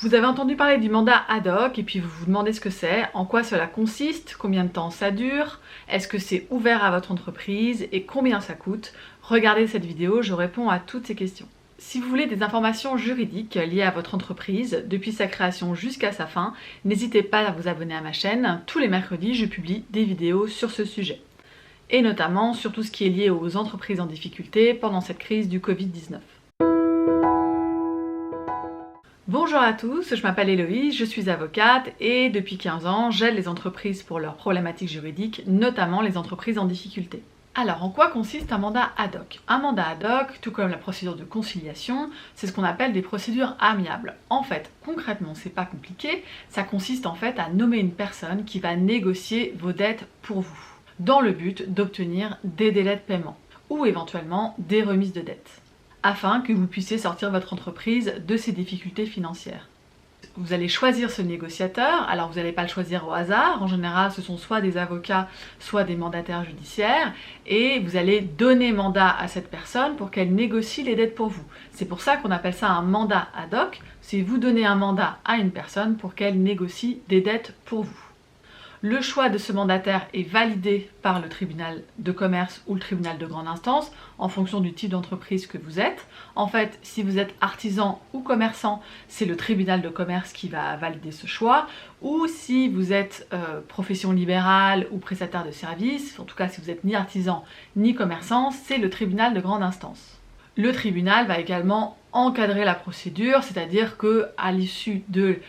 Vous avez entendu parler du mandat ad hoc et puis vous vous demandez ce que c'est, en quoi cela consiste, combien de temps ça dure, est-ce que c'est ouvert à votre entreprise et combien ça coûte. Regardez cette vidéo, je réponds à toutes ces questions. Si vous voulez des informations juridiques liées à votre entreprise, depuis sa création jusqu'à sa fin, n'hésitez pas à vous abonner à ma chaîne. Tous les mercredis, je publie des vidéos sur ce sujet. Et notamment sur tout ce qui est lié aux entreprises en difficulté pendant cette crise du Covid-19. Bonjour à tous, je m'appelle Héloïse, je suis avocate et depuis 15 ans, j'aide les entreprises pour leurs problématiques juridiques, notamment les entreprises en difficulté. Alors, en quoi consiste un mandat ad hoc? Un mandat ad hoc, tout comme la procédure de conciliation, c'est ce qu'on appelle des procédures amiables. En fait, concrètement, c'est pas compliqué, ça consiste en fait à nommer une personne qui va négocier vos dettes pour vous, dans le but d'obtenir des délais de paiement ou éventuellement des remises de dettes, afin que vous puissiez sortir votre entreprise de ses difficultés financières. Vous allez choisir ce négociateur, alors vous n'allez pas le choisir au hasard, en général ce sont soit des avocats, soit des mandataires judiciaires, et vous allez donner mandat à cette personne pour qu'elle négocie les dettes pour vous. C'est pour ça qu'on appelle ça un mandat ad hoc, c'est vous donner un mandat à une personne pour qu'elle négocie des dettes pour vous. Le choix de ce mandataire est validé par le tribunal de commerce ou le tribunal de grande instance en fonction du type d'entreprise que vous êtes. En fait, si vous êtes artisan ou commerçant, c'est le tribunal de commerce qui va valider ce choix. Ou si vous êtes profession libérale ou prestataire de services, en tout cas si vous n'êtes ni artisan ni commerçant, c'est le tribunal de grande instance. Le tribunal va également encadrer la procédure, c'est-à-dire qu'à l'issue du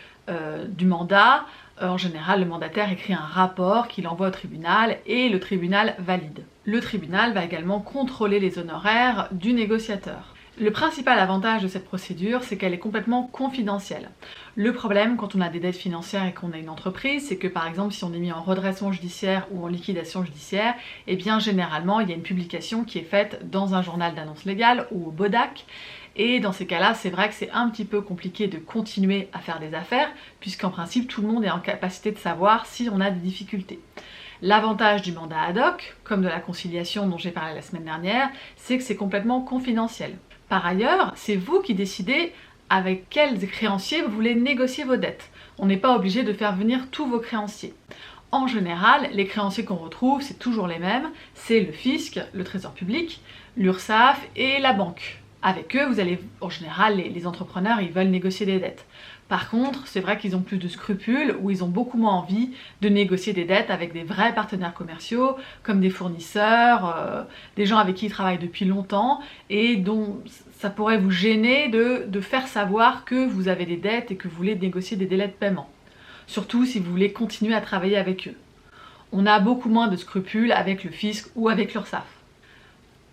mandat, en général, le mandataire écrit un rapport qu'il envoie au tribunal et le tribunal valide. Le tribunal va également contrôler les honoraires du négociateur. Le principal avantage de cette procédure, c'est qu'elle est complètement confidentielle. Le problème quand on a des dettes financières et qu'on a une entreprise, c'est que par exemple si on est mis en redressement judiciaire ou en liquidation judiciaire, eh bien généralement il y a une publication qui est faite dans un journal d'annonce légale ou au BODAC. Et dans ces cas-là, c'est vrai que c'est un petit peu compliqué de continuer à faire des affaires, puisqu'en principe, tout le monde est en capacité de savoir si on a des difficultés. L'avantage du mandat ad hoc, comme de la conciliation dont j'ai parlé la semaine dernière, c'est que c'est complètement confidentiel. Par ailleurs, c'est vous qui décidez avec quels créanciers vous voulez négocier vos dettes. On n'est pas obligé de faire venir tous vos créanciers. En général, les créanciers qu'on retrouve, c'est toujours les mêmes, c'est le fisc, le trésor public, l'URSSAF et la banque. Avec eux, vous allez, en général, les entrepreneurs, ils veulent négocier des dettes. Par contre, c'est vrai qu'ils ont plus de scrupules ou ils ont beaucoup moins envie de négocier des dettes avec des vrais partenaires commerciaux, comme des fournisseurs, des gens avec qui ils travaillent depuis longtemps et dont ça pourrait vous gêner de faire savoir que vous avez des dettes et que vous voulez négocier des délais de paiement. Surtout si vous voulez continuer à travailler avec eux. On a beaucoup moins de scrupules avec le fisc ou avec l'URSSAF.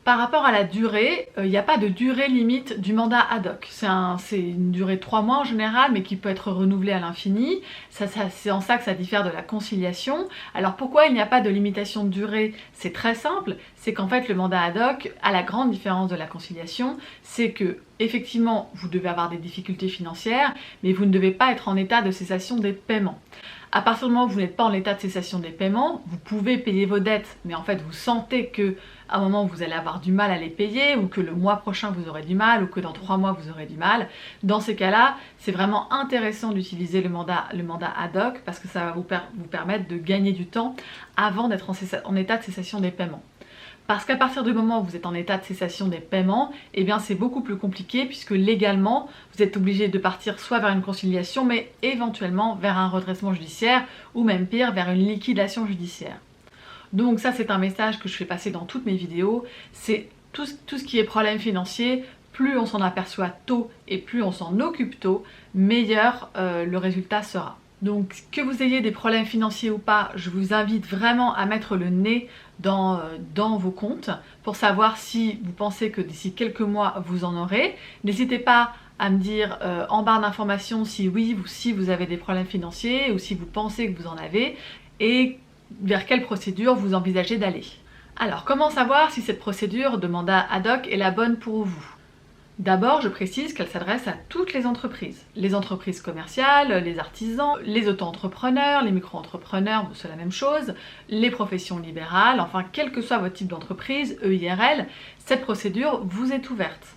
Par rapport à la durée, il n'y a pas de durée limite du mandat ad hoc. C'est une durée de 3 mois en général, mais qui peut être renouvelée à l'infini. C'est en ça que ça diffère de la conciliation. Alors pourquoi il n'y a pas de limitation de durée? C'est très simple, c'est qu'en fait le mandat ad hoc, à la grande différence de la conciliation, c'est que effectivement vous devez avoir des difficultés financières, mais vous ne devez pas être en état de cessation des paiements. À partir du moment où vous n'êtes pas en état de cessation des paiements, vous pouvez payer vos dettes, mais en fait vous sentez que à un moment vous allez avoir du mal à les payer, ou que le mois prochain vous aurez du mal, ou que dans 3 mois vous aurez du mal. Dans ces cas-là, c'est vraiment intéressant d'utiliser le mandat ad hoc parce que ça va vous permettre de gagner du temps avant d'être en état de cessation des paiements. Parce qu'à partir du moment où vous êtes en état de cessation des paiements, eh bien c'est beaucoup plus compliqué puisque légalement, vous êtes obligé de partir soit vers une conciliation, mais éventuellement vers un redressement judiciaire ou même pire, vers une liquidation judiciaire. Donc ça, c'est un message que je fais passer dans toutes mes vidéos, c'est tout ce qui est problème financier, plus on s'en aperçoit tôt et plus on s'en occupe tôt, meilleur le résultat sera. Donc que vous ayez des problèmes financiers ou pas, je vous invite vraiment à mettre le nez dans vos comptes pour savoir si vous pensez que d'ici quelques mois vous en aurez. N'hésitez pas à me dire en barre d'informations si oui ou si vous avez des problèmes financiers ou si vous pensez que vous en avez et vers quelle procédure vous envisagez d'aller. Alors comment savoir si cette procédure de mandat ad hoc est la bonne pour vous? D'abord, je précise qu'elle s'adresse à toutes les entreprises commerciales, les artisans, les auto-entrepreneurs, les micro-entrepreneurs, c'est la même chose, les professions libérales, enfin quel que soit votre type d'entreprise, EIRL, cette procédure vous est ouverte.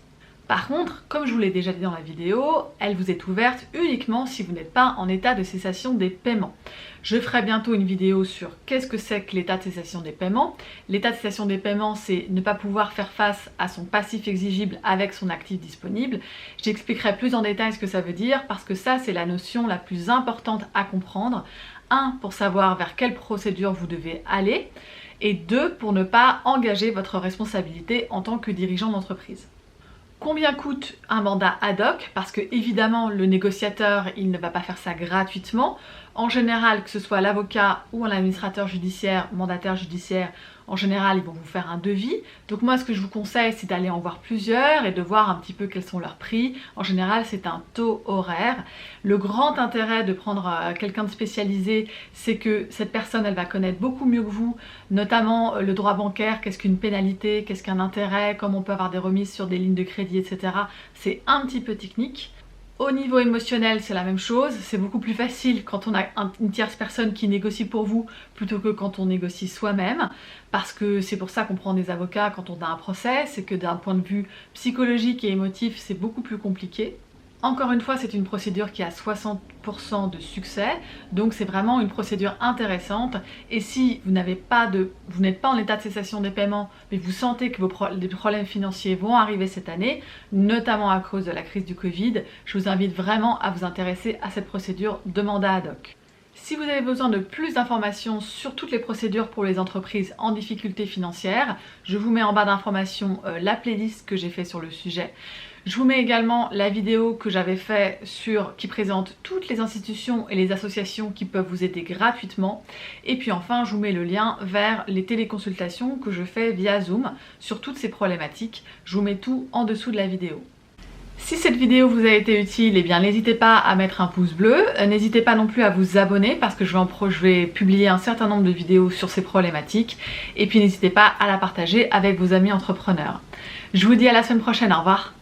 Par contre, comme je vous l'ai déjà dit dans la vidéo, elle vous est ouverte uniquement si vous n'êtes pas en état de cessation des paiements. Je ferai bientôt une vidéo sur qu'est-ce que c'est que l'état de cessation des paiements. L'état de cessation des paiements, c'est ne pas pouvoir faire face à son passif exigible avec son actif disponible. J'expliquerai plus en détail ce que ça veut dire parce que ça, c'est la notion la plus importante à comprendre. 1, pour savoir vers quelle procédure vous devez aller, et 2, pour ne pas engager votre responsabilité en tant que dirigeant d'entreprise. Combien coûte un mandat ad hoc? Parce que évidemment le négociateur il ne va pas faire ça gratuitement. En général, que ce soit l'avocat ou un administrateur judiciaire, mandataire judiciaire, en général ils vont vous faire un devis. Donc moi ce que je vous conseille c'est d'aller en voir plusieurs et de voir un petit peu quels sont leurs prix. En général c'est un taux horaire. Le grand intérêt de prendre quelqu'un de spécialisé, c'est que cette personne elle va connaître beaucoup mieux que vous, notamment le droit bancaire, qu'est-ce qu'une pénalité, qu'est-ce qu'un intérêt, comment on peut avoir des remises sur des lignes de crédit, etc. C'est un petit peu technique. Au niveau émotionnel, c'est la même chose. C'est beaucoup plus facile quand on a une tierce personne qui négocie pour vous plutôt que quand on négocie soi-même. Parce que c'est pour ça qu'on prend des avocats quand on a un procès. C'est que d'un point de vue psychologique et émotif, c'est beaucoup plus compliqué. Encore une fois, c'est une procédure qui a 60% de succès, donc c'est vraiment une procédure intéressante. Et si vous n'êtes pas en état de cessation des paiements, mais vous sentez que des problèmes financiers vont arriver cette année, notamment à cause de la crise du Covid, je vous invite vraiment à vous intéresser à cette procédure de mandat ad hoc. Si vous avez besoin de plus d'informations sur toutes les procédures pour les entreprises en difficulté financière, je vous mets en barre d'informations la playlist que j'ai fait sur le sujet. Je vous mets également la vidéo que j'avais fait qui présente toutes les institutions et les associations qui peuvent vous aider gratuitement. Et puis enfin, je vous mets le lien vers les téléconsultations que je fais via Zoom sur toutes ces problématiques. Je vous mets tout en dessous de la vidéo. Si cette vidéo vous a été utile, eh bien n'hésitez pas à mettre un pouce bleu, n'hésitez pas non plus à vous abonner parce que je vais publier un certain nombre de vidéos sur ces problématiques, et puis n'hésitez pas à la partager avec vos amis entrepreneurs. Je vous dis à la semaine prochaine, au revoir.